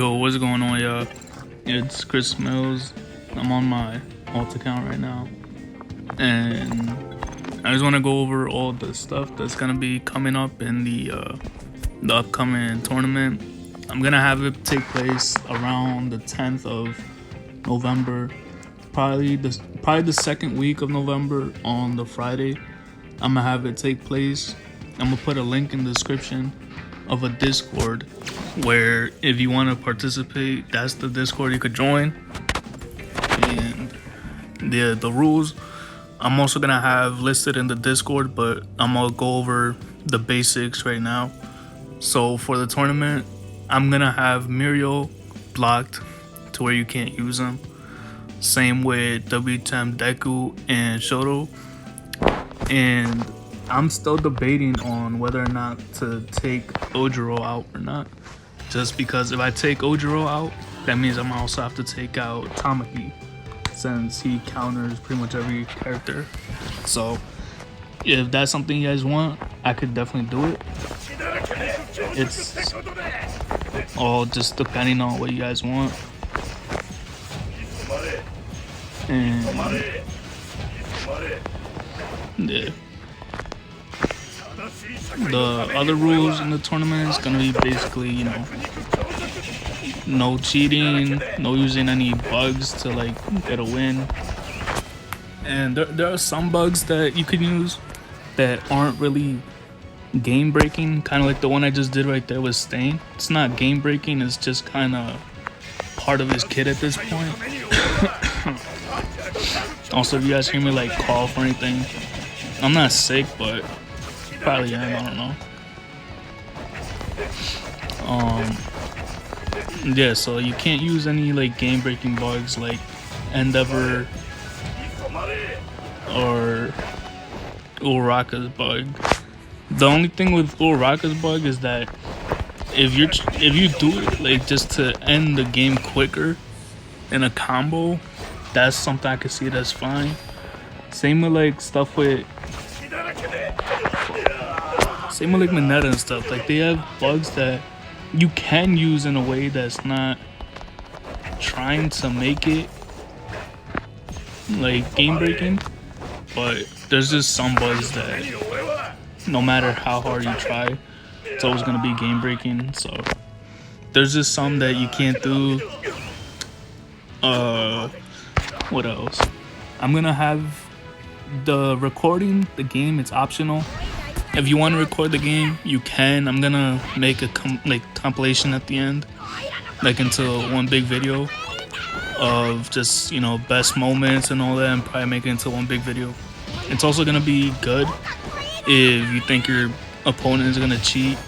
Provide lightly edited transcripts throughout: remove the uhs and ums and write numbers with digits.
Yo, what's going on, y'all? It's Chris Mills. I'm on my alt account right now, and I just want to go over all the stuff that's gonna be coming up in the upcoming tournament. I'm gonna have it take place around the 10th of November, probably the second week of November on the Friday. I'm gonna have it take place. I'm gonna put a link in the description of a Discord where if you want to participate, that's the Discord you could join. And the rules I'm also gonna have listed in the Discord, but I'm gonna go over the basics right now. So for the tournament, I'm gonna have Muriel blocked to where you can't use them. Same with WTM Deku and Shoto. And I'm still debating on whether or not to take Ojiro out or not. Just because if I take Ojiro out, that means I'm also have to take out Tamaki, since he counters pretty much every character. So if that's something you guys want, I could definitely do it. It's all just depending on what you guys want. And yeah. The other rules in the tournament is gonna be basically, you know, no cheating, no using any bugs to like get a win. And there are some bugs that you can use that aren't really game breaking, kind of like the one I just did right there with Stain. It's not game breaking, it's just kind of part of his kit at this point. Also, if you guys hear me like cough or anything, I'm not sick, but probably am, I don't know. Yeah, so you can't use any like game breaking bugs like Endeavor or Uraraka's bug. The only thing with Uraraka's bug is that if you do it like just to end the game quicker in a combo, that's something I could see that's fine. Same with like stuff with like Mineta and stuff. Like they have bugs that you can use in a way that's not trying to make it like game breaking, but there's just some bugs that no matter how hard you try, it's always gonna be game breaking. So there's just some that you can't do. What else? I'm gonna have the recording the game, it's optional. If you want to record the game, you can. I'm gonna make a compilation at the end, like into one big video of just, you know, best moments and all that, and probably make it into one big video. It's also gonna be good if you think your opponent is gonna cheat.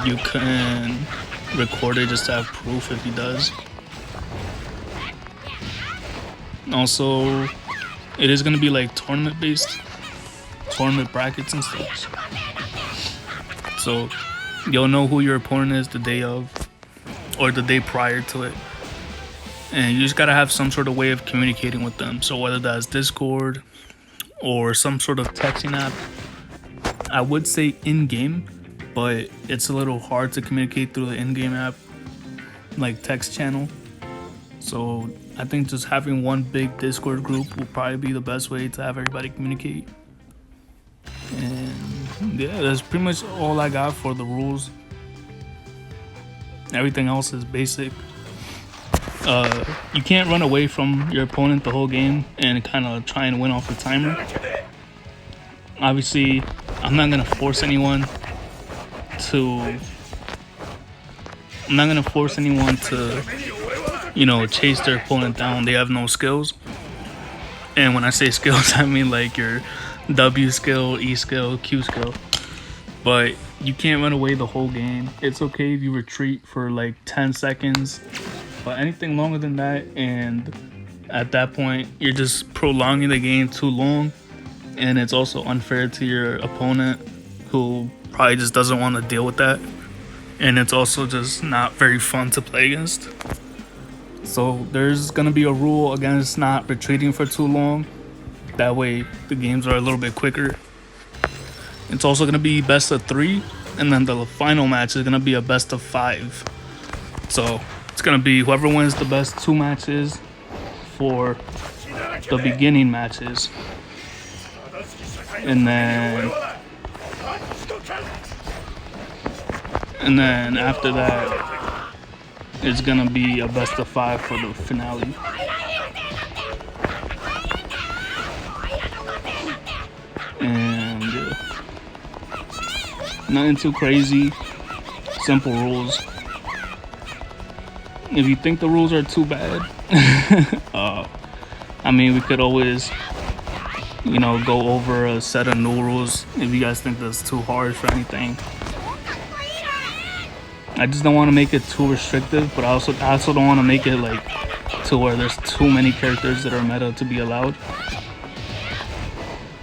You can record it just to have proof if he does. Also, it is gonna be like tournament based. Tournament brackets and stuff, so you'll know who your opponent is the day of or the day prior to it, and you just gotta have some sort of way of communicating with them. So whether that's Discord or some sort of texting app, I would say in-game, but it's a little hard to communicate through the in-game app like text channel. So I think just having one big Discord group will probably be the best way to have everybody communicate. And yeah, that's pretty much all I got for the rules. Everything else is basic. You can't run away from your opponent the whole game and kind of try and win off the timer. Obviously, I'm not gonna force anyone to, you know, chase their opponent down. They have no skills. And when I say skills, I mean like your W skill, E skill, Q skill. But you can't run away the whole game. It's okay if you retreat for like 10 seconds, but anything longer than that, and at that point you're just prolonging the game too long, and it's also unfair to your opponent who probably just doesn't want to deal with that, and it's also just not very fun to play against. So there's gonna be a rule against not retreating for too long. That way the games are a little bit quicker. It's also going to be best of 3, and then the final match is going to be a best of 5. So it's gonna be whoever wins the best 2 matches for the beginning matches, and then after that it's gonna be a best of 5 for the finale. And nothing too crazy, simple rules. If you think the rules are too bad, I mean, we could always, you know, go over a set of new rules if you guys think that's too harsh or anything. I just don't want to make it too restrictive, but I also don't want to make it like to where there's too many characters that are meta to be allowed.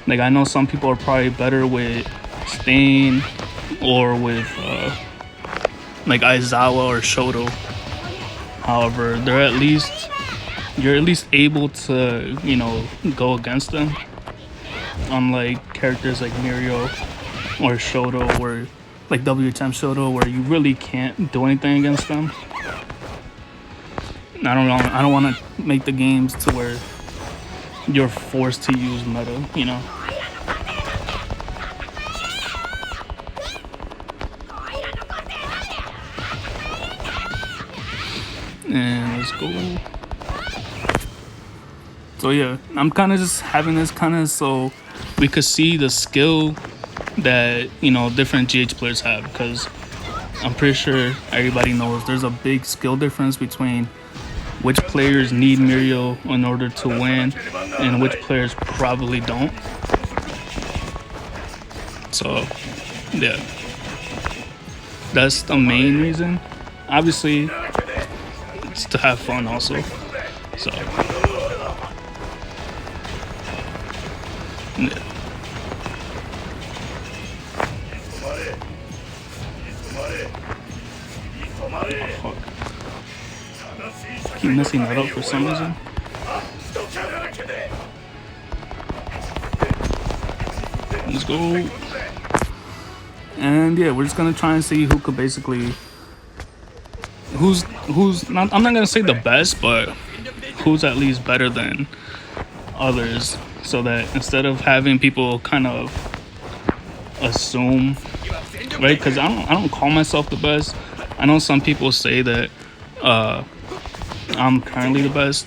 Like, I know some people are probably better with Stain or with like Aizawa or Shoto. However, you're at least able to, you know, go against them. Unlike characters like Mirio or Shoto, or like WHM Shoto, where you really can't do anything against them. I don't want to make the games to where you're forced to use meta, you know. And let's go. So yeah, I'm kind of just having this kind of so we could see the skill that, you know, different GH players have, because I'm pretty sure everybody knows there's a big skill difference between which players need Mirio in order to win and which players probably don't. So yeah, that's the main reason. Obviously it's to have fun also. So yeah. Oh, fuck. Keep messing that up for some reason. Let's go. And yeah, we're just gonna try and see who could basically who's not, I'm not gonna say the best, but who's at least better than others, so that instead of having people kind of assume, right? Because I don't call myself the best. I know some people say that I'm currently the best,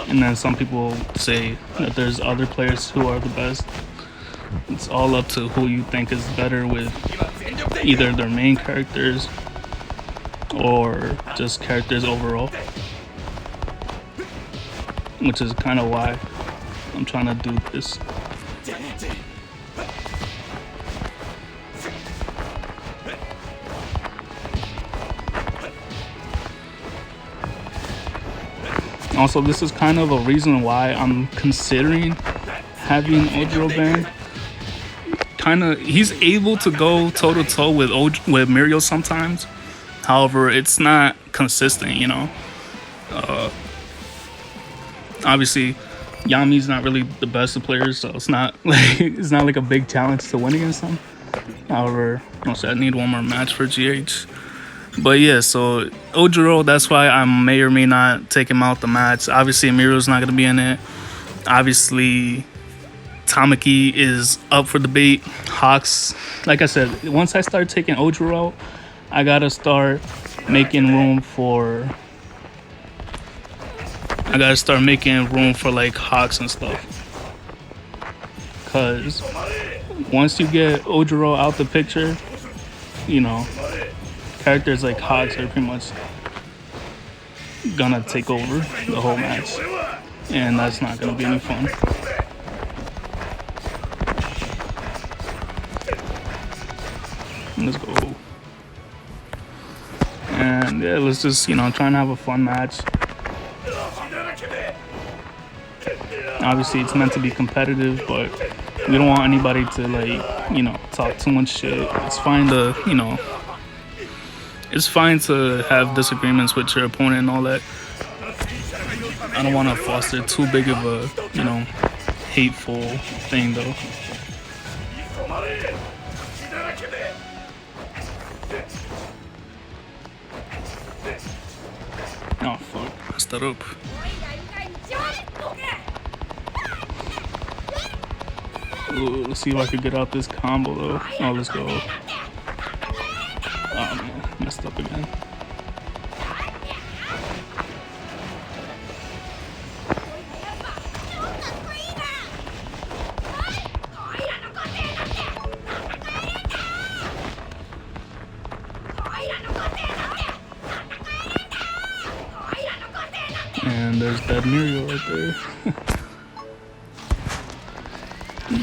and then some people say that there's other players who are the best. It's all up to who you think is better with either their main characters or just characters overall, which is kind of why I'm trying to do this. Also, this is kind of a reason why I'm considering having Ojiro banned. He's able to go toe to toe with Mirio sometimes. However, it's not consistent, you know. Obviously, Yami's not really the best of players, so it's not like a big challenge to win against him. However, I need one more match for GH. But yeah, so Ojiro, that's why I may or may not take him out the match. Obviously, Mirio's not going to be in it. Obviously, Tamaki is up for debate. Hawks, like I said, once I start taking Ojiro out, I got to start making room for... like Hawks and stuff. Because once you get Ojiro out the picture, you know, characters like Hawks are pretty much gonna take over the whole match, and that's not gonna be any fun. Let's go. And yeah, let's just, you know, try and have a fun match. Obviously, it's meant to be competitive, but we don't want anybody to, like, you know, talk too much shit. It's fine to, you know, it's fine to have disagreements with your opponent and all that. I don't want to foster too big of a, you know, hateful thing, though. messed that up. Ooh, let's see if I could get out this combo though. Oh, let's go. Oh man, messed up again. And there's that Mirio right there.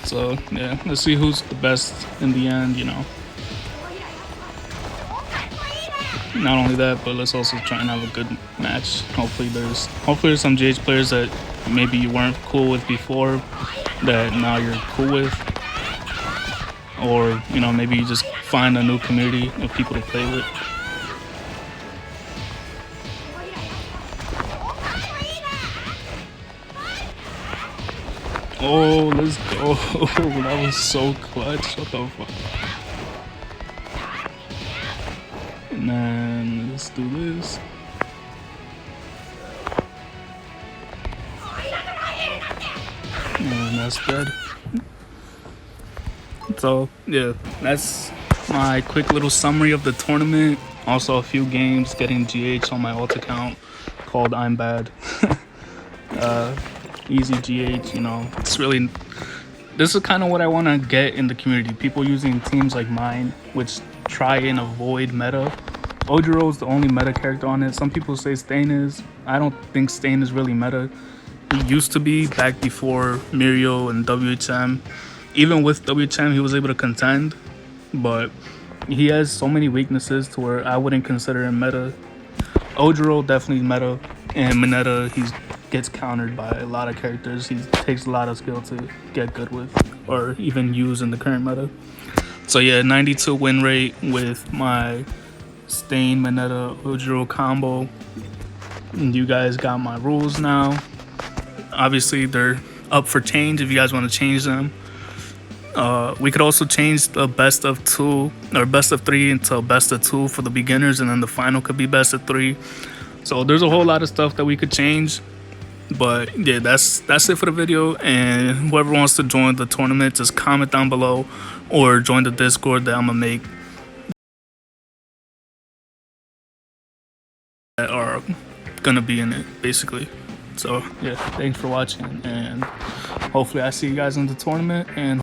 So yeah, let's see who's the best in the end, you know. Not only that, but let's also try and have a good match. Hopefully there's some GH players that maybe you weren't cool with before that now you're cool with. Or, you know, maybe you just find a new community of people to play with. Oh, let's go. That was so clutch. What the fuck? And then let's do this. And that's dead. So yeah, that's my quick little summary of the tournament. Also a few games getting GH on my alt account called I'm Bad. Easy GH, you know. It's really, this is kind of what I want to get in the community. People using teams like mine, which try and avoid meta. Ojiro is the only meta character on it. Some people say Stain is. I don't think Stain is really meta. He used to be back before Mirio and WHM. Even with WHM, he was able to contend, but he has so many weaknesses to where I wouldn't consider him meta. Ojiro definitely meta, and Mineta, he gets countered by a lot of characters. He takes a lot of skill to get good with, or even use in the current meta. So yeah, 92 win rate with my Stain, Mineta, Ojiro combo. And you guys got my rules now. Obviously, they're up for change if you guys want to change them. We could also change the best of 2 or best of 3 into best of 2 for the beginners, and then the final could be best of 3. So there's a whole lot of stuff that we could change. But yeah, that's it for the video. And whoever wants to join the tournament, just comment down below or join the Discord that I'm gonna make that are gonna be in it, basically. So yeah, thanks for watching, and hopefully I see you guys in the tournament, and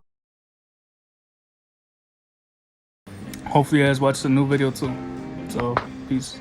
hopefully you guys watch the new video too. So peace.